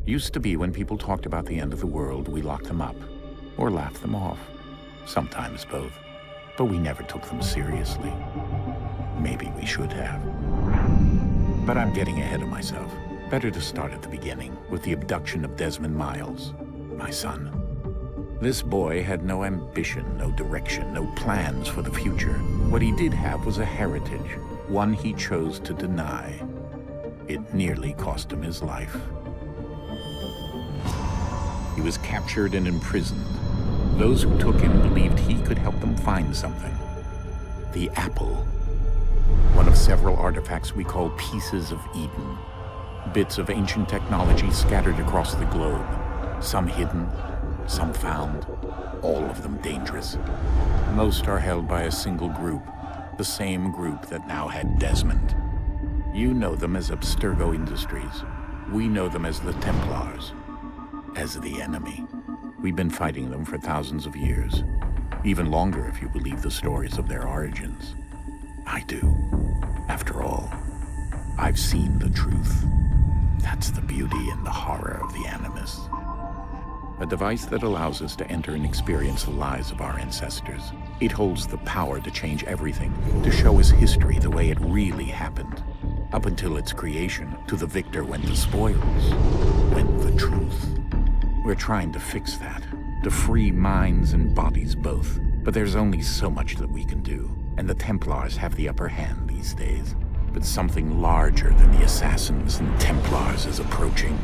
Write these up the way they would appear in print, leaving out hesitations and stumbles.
Used to be when people talked about the end of the world, we locked them up, or laughed them off. Sometimes both. But we never took them seriously. Maybe we should have. But I'm getting ahead of myself. Better to start at the beginning, with the abduction of Desmond Miles, my son. This boy had no ambition, no direction, no plans for the future. What he did have was a heritage, one he chose to deny. It nearly cost him his life. He was captured and imprisoned. Those who took him believed he could help them find something. The apple. One of several artifacts we call pieces of Eden. Bits of ancient technology scattered across the globe. Some hidden, some found, all of them dangerous. Most are held by a single group, the same group that now had Desmond. You know them as Abstergo Industries. We know them as the Templars, as the enemy. We've been fighting them for thousands of years, even longer if you believe the stories of their origins. I do. After all, I've seen the truth. That's the beauty and the horror of the Animus. A device that allows us to enter and experience the lives of our ancestors. It holds the power to change everything, to show us history the way it really happened. Up until its creation, to the victor went the spoils, went the truth. We're trying to fix that, to free minds and bodies both. But there's only so much that we can do, and the Templars have the upper hand these days. But something larger than the Assassins and Templars is approaching,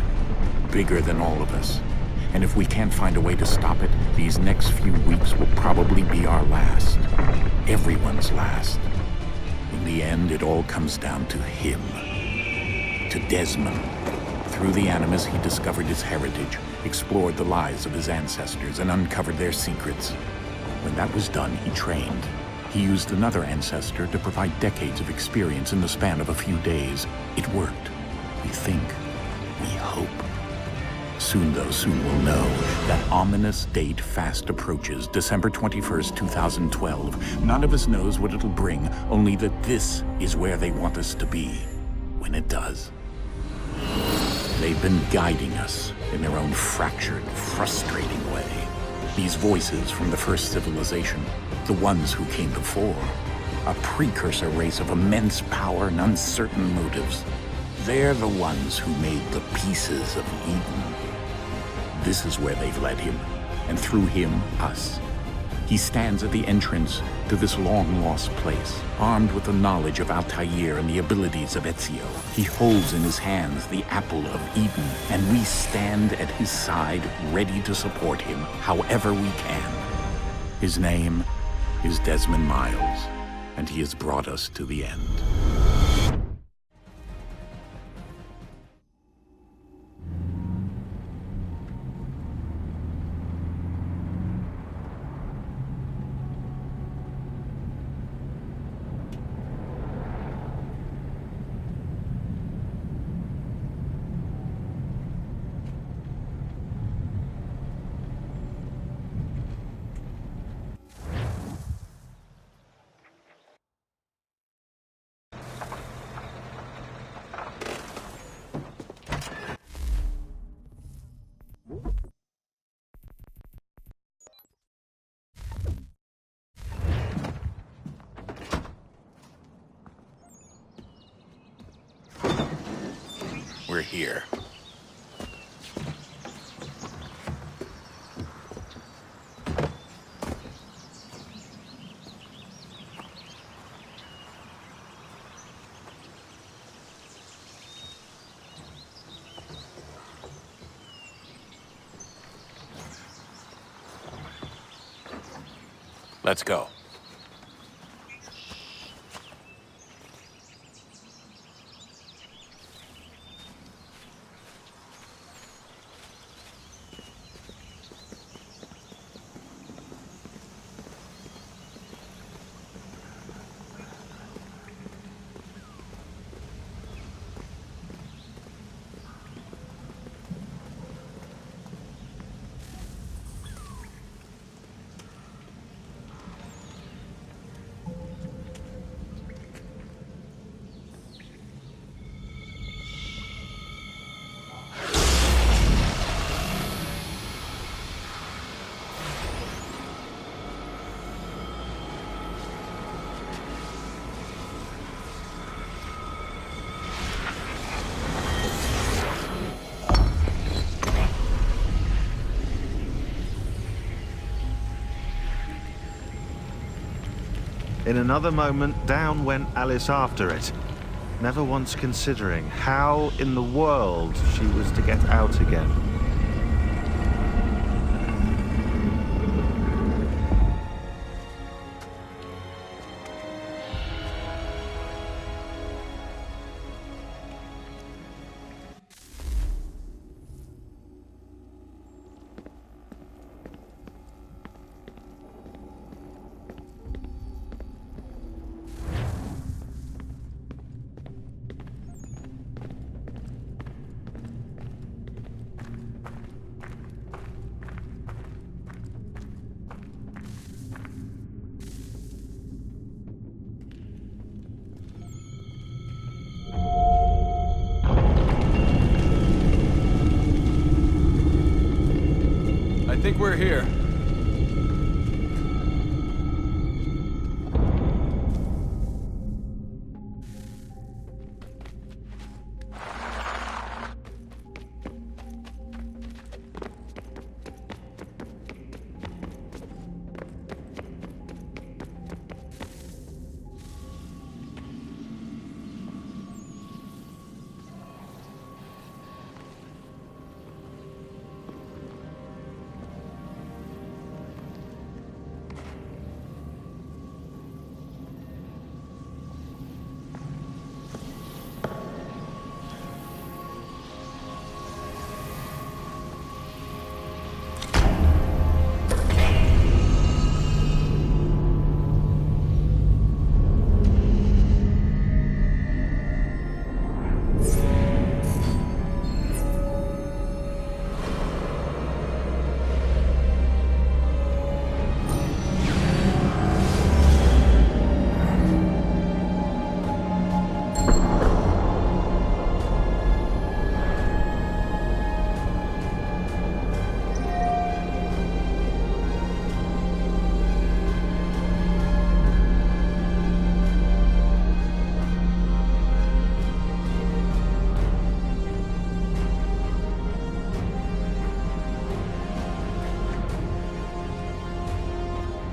bigger than all of us. And if we can't find a way to stop it, these next few weeks will probably be our last. Everyone's last. In the end, it all comes down to him. To Desmond. Through the Animus, he discovered his heritage, explored the lives of his ancestors, and uncovered their secrets. When that was done, he trained. He used another ancestor to provide decades of experience in the span of a few days. It worked. We think. We hope. Soon, though, soon we'll know. That ominous date fast approaches, December 21st, 2012. None of us knows what it'll bring, only that this is where they want us to be, when it does. They've been guiding us in their own fractured, frustrating way. These voices from the first civilization, the ones who came before, a precursor race of immense power and uncertain motives. They're the ones who made the pieces of Eden. This is where they've led him, and through him, us. He stands at the entrance to this long-lost place, armed with the knowledge of Altair and the abilities of Ezio. He holds in his hands the apple of Eden, and we stand at his side, ready to support him however we can. His name is Desmond Miles, and he has brought us to the end. We're here. Let's go. In another moment, down went Alice after it, never once considering how in the world she was to get out again. I think we're here.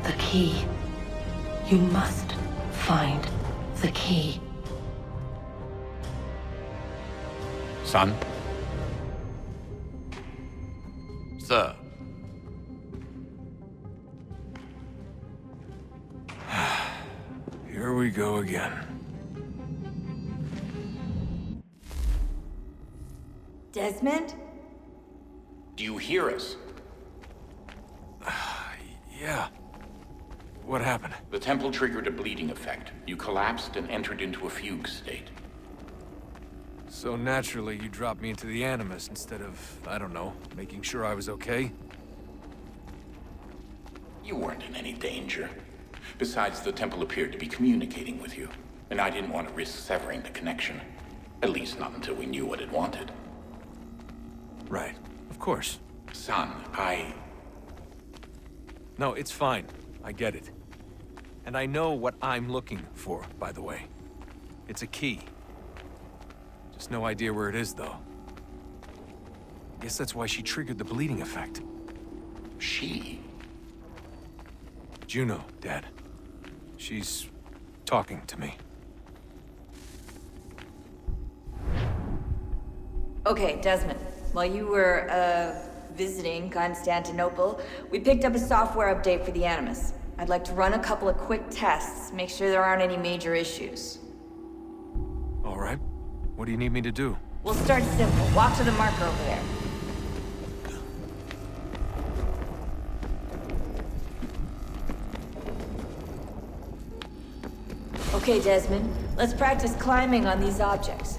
The key. You must find the key. Son? Sir. Here we go again. Desmond? Do you hear us? Yeah. What happened? The temple triggered a bleeding effect. You collapsed and entered into a fugue state. So naturally, you dropped me into the Animus instead of, I don't know, making sure I was okay? You weren't in any danger. Besides, the temple appeared to be communicating with you, and I didn't want to risk severing the connection. At least not until we knew what it wanted. Right. Of course. Son, No, it's fine. I get it. And I know what I'm looking for, by the way. It's a key. Just no idea where it is, though. Guess that's why she triggered the bleeding effect. She? Juno, Dad. She's talking to me. Okay, Desmond. While you were, visiting Constantinople, we picked up a software update for the Animus. I'd like to run a couple of quick tests, make sure there aren't any major issues. All right. What do you need me to do? We'll start simple. Walk to the marker over there. Okay, Desmond. Let's practice climbing on these objects.